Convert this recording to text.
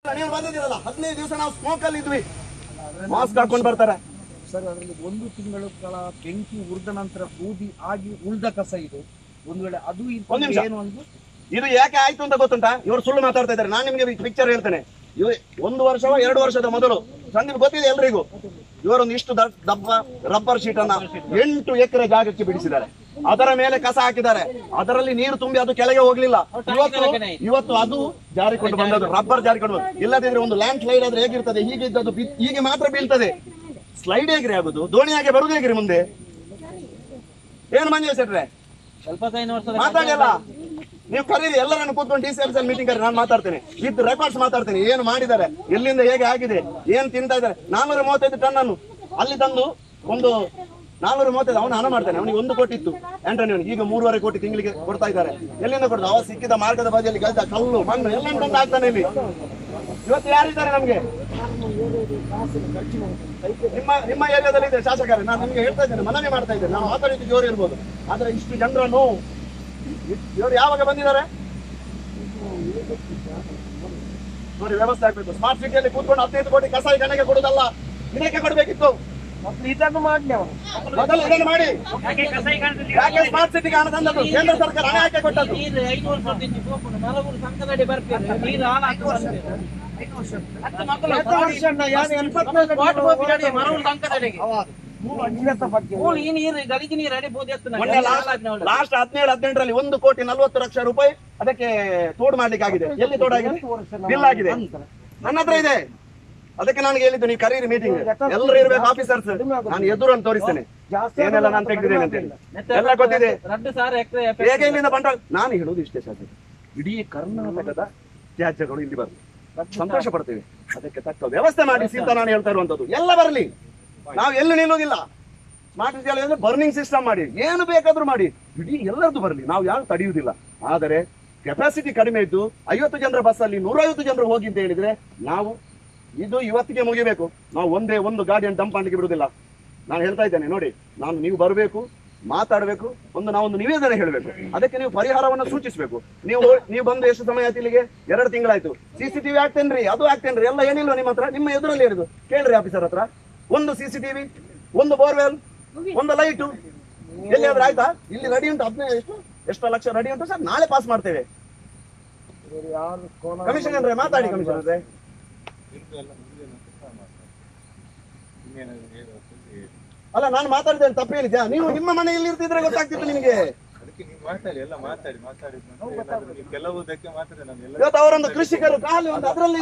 ನೀವು ಬಂದಿದ್ದೀರಲ್ಲ 15 ದಿವಸ ನಾವು ಸ್ಮೋಕ್ ಅಲ್ಲಿ ಇದ್ವಿ, ಮಾಸ್ಕ್ ಹಾಕೊಂಡು ಬರ್ತಾರೆ ಸರ್. ಅದರಲ್ಲಿ 1 ತಿಂಗಳ ಬೆಂಕಿ ಉರಿದ ನಂತರ ಬೂದಿ ಆಗಿ ಉಳ್ದ ಕಸ ಇದು. ಒಂದು ವೇಳೆ ಅದು ಏನು ಒಂದು ಇದು ಯಾಕೆ ಆಯ್ತು ಅಂತ ಗೊತ್ತುಂಟಾ? ಇವರು ಸುಳ್ಳು ಮಾತಾಡ್ತಾ ಇದ್ದಾರೆ. ನಾನು ನಿಮ್ಗೆ ಪಿಕ್ಚರ್ ಹೇಳ್ತೇನೆ. 1 ವರ್ಷವ 2 ವರ್ಷದ ಮೊದಲು ಸಂದೀಪ್ ಗೊತ್ತಿದೆ ಎಲ್ರಿಗೂ. ಇವರೊಂದು ಇಷ್ಟು ದಪ್ಪ ರಬ್ಬರ್ ಶೀಟ್ ಅನ್ನ 8 ಎಕರೆ ಜಾಗಕ್ಕೆ ಬಿಡಿಸಿದ್ದಾರೆ. ಅದರ ಮೇಲೆ ಕಸ ಹಾಕಿದ್ದಾರೆ. ಅದರಲ್ಲಿ ನೀರು ತುಂಬಿ ಅದು ಕೆಳಗೆ ಹೋಗ್ಲಿಲ್ಲ. ಇವತ್ತು ಅದು ಜಾರಿಕೊಂಡು ಬಂದದ್ದು, ರಬ್ಬರ್ ಜಾರಿಕೊಂಡು ಬಂದು. ಇಲ್ಲದಿದ್ರೆ ಒಂದು ಲ್ಯಾಂಡ್ ಸ್ಲೈಡ್ ಆದ್ರೆ ಹೇಗಿರ್ತದೆ, ಹೀಗೆ ಇದ್ದದ್ದು ಹೀಗೆ ಮಾತ್ರ ಬೀಳ್ತದೆ. ಸ್ಲೈಡ್ ಹೇಗ್ರಿ ಆಗುದು, ದೋಣಿ ಹಾಗೆ ಬರುದು ಹೇಗ್ರಿ ಮುಂದೆ? ಏನು ಮಂಜು ಸೆಟ್ರೆ ಮಾತಾಡಲ್ಲ. ನೀವು ಕರೀರಿ, ಎಲ್ಲರನ್ನು ಕೂತ್ಕೊಂಡು DCMC ಮೀಟಿಂಗ್ ಕರೀರಿ, ನಾನು ಮಾತಾಡ್ತೇನೆ. ವಿತ್ ರೆಕಾರ್ಡ್ಸ್ ಮಾತಾಡ್ತೇನೆ. ಏನು ಮಾಡಿದ್ದಾರೆ, ಎಲ್ಲಿಂದ ಹೇಗೆ ಆಗಿದೆ, ಏನ್ ತಿಂತಾ ಇದ್ದಾರೆ. 435 ಟನ್ ಅನ್ನು ಅಲ್ಲಿ ತಂದು ಒಂದು 435 ಅವನು ಹಣ ಮಾಡ್ತಾನೆ. ಅವನಿಗೆ 1 ಕೋಟಿ ಇತ್ತು ಆಂಟೋನಿ, ಈಗ 3.5 ಕೋಟಿ ತಿಂಗಳಿಗೆ ಕೊಡ್ತಾ ಇದ್ದಾರೆ. ಎಲ್ಲಿಂದ ಕೊಡುದು? ಅವ ಸಿಕ್ಕಿದ ಮಾರ್ಗದ ಬದಿಯಲ್ಲಿ ಗದ್ದ ಕಲ್ಲು ಮಣ್ಣು ಎಲ್ಲ ತಂದು ಹಾಕ್ತಾನೆ ಇಲ್ಲಿ. ಇವತ್ತು ಯಾರಿದ್ದಾರೆ ನಮ್ಗೆ? ನಿಮ್ಮ ಏರಿಯಾದಲ್ಲಿ ಇದೆ ಶಾಸಕರೇ. ನಾನು ನಿಮ್ಗೆ ಹೇಳ್ತಾ ಇದ್ದೇನೆ, ಮನವಿ ಮಾಡ್ತಾ ಇದ್ದೇನೆ. ನಾವು ಮಾತಾಡಿದ್ದು ಜೋರು ಇರ್ಬೋದು, ಆದ್ರೆ ಇಷ್ಟು ಜನರನ್ನು ಇವರು ಯಾವಾಗ ಬಂದಿದ್ದಾರೆ ನೋಡಿ. ವ್ಯವಸ್ಥೆ ಆಗ್ಬೇಕು. ಸ್ಮಾರ್ಟ್ ಸಿಟಿಯಲ್ಲಿ ಕೂತ್ಕೊಂಡು 15 ಕೋಟಿ ಕಸಾಯಿ ಗಣಕ್ಕೆ ಕೊಡುದಲ್ಲ, ಇದಕ್ಕೆ ಕೊಡ್ಬೇಕಿತ್ತು. ಇದನ್ನು ಮಾಡಿ ಮೊದಲು ಇದನ್ನು ಮಾಡಿ. ಯಾಕೆ ಸ್ಮಾರ್ಟ್ ಸಿಟಿಗೆ ಹಣ ತಂದದ್ದು? ಕೇಂದ್ರ ಸರ್ಕಾರ ಹಣ ಯಾಕೆ ಕೊಟ್ಟದ್ದು? ಲಾಸ್ಟ್ 17-18ರಲ್ಲಿ 1,40,00,000 ರೂಪಾಯಿ ಅದಕ್ಕೆ ತೋಡು ಮಾಡ್ಲಿಕ್ಕೆ ಆಗಿದೆ. ಎಲ್ಲಿ ತೋಡಾಗಿದೆ? ಬಿಲ್ ಆಗಿದೆ, ನನ್ನ ಹತ್ರ ಇದೆ. ಅದಕ್ಕೆ ನಾನು ಹೇಳಿದ್ದು, ನೀವು ಕರೀರಿ ಮೀಟಿಂಗ್, ಎಲ್ಲರೂ ಇರ್ಬೇಕು ಆಫೀಸರ್ಸ್. ನಾನು ಎದುರು ಅಂತ ತೋರಿಸ್ತೇನೆ ಏನೆಲ್ಲ ನಾನು ತೆಗೆದಿದ್ದೇನೆ ಅಂತ ಹೇಳಿ. ಎಲ್ಲ ಗೊತ್ತಿದೆ ಹೇಗೆ ಇಲ್ಲಿಂದ ಬಂಡವಾಳ. ನಾನು ಹೇಳುವುದು ಇಷ್ಟೇ ಶಾಸಕ, ಇಡೀ ಕರ್ನಾಟಕದ ತ್ಯಾಜ್ಯಗಳು ಇಲ್ಲಿ ಬರಲಿ, ಸಂತೋಷ ಪಡ್ತೇವೆ. ಅದಕ್ಕೆ ತಕ್ಕ ವ್ಯವಸ್ಥೆ ಮಾಡಿ ಅಂತ ನಾನು ಹೇಳ್ತಾ ಇರುವಂತದ್ದು. ಎಲ್ಲ ಬರಲಿ, ನಾವು ಎಲ್ಲಿ ನಿಲ್ಲೋದಿಲ್ಲ. ಸ್ಮಾರ್ಟ್ ಸಿಟಿ ಅಂದ್ರೆ ಬರ್ನಿಂಗ್ ಸಿಸ್ಟಮ್ ಮಾಡಿ, ಏನು ಬೇಕಾದ್ರೂ ಮಾಡಿ, ಇಡೀ ಎಲ್ಲರದ್ದು ಬರಲಿ, ನಾವು ಯಾರು ತಡೆಯುವುದಿಲ್ಲ. ಆದರೆ ಕೆಪಾಸಿಟಿ ಕಡಿಮೆ ಇದ್ದು 50 ಜನರ ಬಸ್ ಅಲ್ಲಿ 150 ಜನರು ಹೋಗಿ ಅಂತ ಹೇಳಿದ್ರೆ ನಾವು ಇದು ಇವತ್ತಿಗೆ ಮುಗಿಬೇಕು. ನಾವು ಒಂದು ಗಾಡಿಯನ್ನು ಡಂಪ್ ಮಾಡ್ಲಿಕ್ಕೆ ಬಿಡುವುದಿಲ್ಲ. ನಾನು ಹೇಳ್ತಾ ಇದ್ದೇನೆ ನೋಡಿ, ನೀವು ಬರಬೇಕು, ಮಾತಾಡಬೇಕು, ನಾವೊಂದು ನಿವೇದನೆ ಹೇಳಬೇಕು. ಅದಕ್ಕೆ ನೀವು ಪರಿಹಾರವನ್ನು ಸೂಚಿಸಬೇಕು. ನೀವು ಬಂದು ಎಷ್ಟು ಸಮಯ ಆಯ್ತು ಇಲ್ಲಿಗೆ? 2 ತಿಂಗಳಾಯ್ತು. CCTV ಹಾಕ್ತೇನ್ರಿ, ಅದು ಹಾಕ್ತೇನ್ರಿ, ಎಲ್ಲ ಏನಿಲ್ಲ ನಿಮ್ಮ ಹತ್ರ, ನಿಮ್ಮ ಎದುರಲ್ಲಿ ಹೇಳಿದ್ದು ಕೇಳ್ರಿ ಆಫೀಸರ್ ಹತ್ರ. 1 CCTV, 1 ಬೋರ್ವೆಲ್, 1 ಲೈಟು ಎಲ್ಲಿಯಾದ್ರೂ ಆಯ್ತಾ? ಇಲ್ಲಿ ರೆಡಿ ಉಂಟು, 15 ಎಷ್ಟು ಲಕ್ಷ ರೆಡಿ ಉಂಟು ಸರ್, ನಾಳೆ ಪಾಸ್ ಮಾಡ್ತೇವೆ. ಕಮಿಷನರ್ ಮಾತಾಡಿ. ಕಮಿಷನರ್ ಅಲ್ಲ, ನಾನು ಮಾತಾಡಿದ್ದೇನೆ, ತಪ್ಪೇನಿದ್ಯಾ? ನೀವು ನಿಮ್ಮ ಮನೆಯಲ್ಲಿ ಇರ್ತಿದ್ರೆ ಗೊತ್ತಾಗ್ತಿತ್ತು ನಿಮಗೆ. ಇವತ್ತು ಅವರೊಂದು ಕೃಷಿಕರು ಕಾಲು ಅದರಲ್ಲಿ